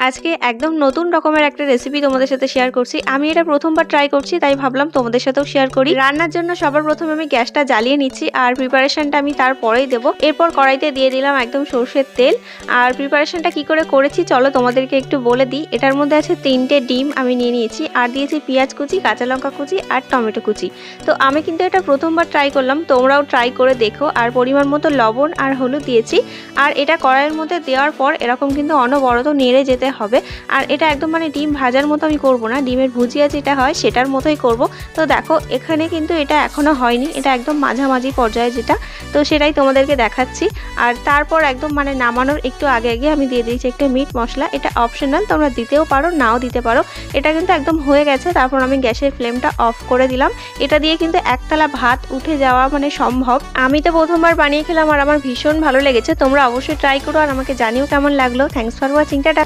আজকে একদম নতুন রকমের একটা রেসিপি তোমাদের সাথে শেয়ার করছি। আমি এটা প্রথমবার ট্রাই করছি, তাই ভাবলাম তোমাদের সাথেও শেয়ার করি। রান্নার জন্য সবার প্রথমে আমি গ্যাসটা জ্বালিয়ে নিচ্ছি, আর প্রিপারেশনটা আমি তারপরেই দেবো। এরপর কড়াইতে দিয়ে দিলাম একদম সর্ষের তেল। আর প্রিপারেশনটা কি করে করেছি চলো তোমাদেরকে একটু বলে দিই। এটার মধ্যে আছে 3টে ডিম আমি নিয়ে নিয়েছি, আর দিয়েছি পেঁয়াজ কুচি, কাঁচা লঙ্কা কুচি আর টমেটো কুচি। তো আমি কিন্তু এটা প্রথমবার ট্রাই করলাম, তোমরাও ট্রাই করে দেখো। আর পরিমাণ মতো লবণ আর হলুদ দিয়েছি। আর এটা কড়াইয়ের মধ্যে দেওয়ার পর এরকম কিন্তু অনবরত নেড়ে যেতে হবে। আর এটা একদম মানে ডিম ভাজার মতো আমি করব না, ডিমের ভুজিয়া যেটা হয় সেটার মতোই করব। তো দেখো এখানে কিন্তু এটা এখনো হয়নি, এটা একদম মাঝামাঝি পর্যায়ে যেটা, তো সেটাই তোমাদেরকে দেখাচ্ছি। আর তারপর একদম মানে নামানোর একটু আগে আগে আমি দিয়ে দিয়েছি একটু মিট মশলা। এটা অপশনাল, তোমরা দিতেও পারো নাও দিতে পারো। এটা কিন্তু একদম হয়ে গেছে। তারপর আমি গ্যাসের ফ্লেমটা অফ করে দিলাম। এটা দিয়ে কিন্তু একতলা ভাত উঠে যাওয়া মানে সম্ভব। আমি তো প্রথমবার বানিয়ে খেলাম আর আমার ভীষণ ভালো লেগেছে। তোমরা অবশ্যই ট্রাই করো আর আমাকে জানিও কেমন লাগলো। Thanks for watching, tata.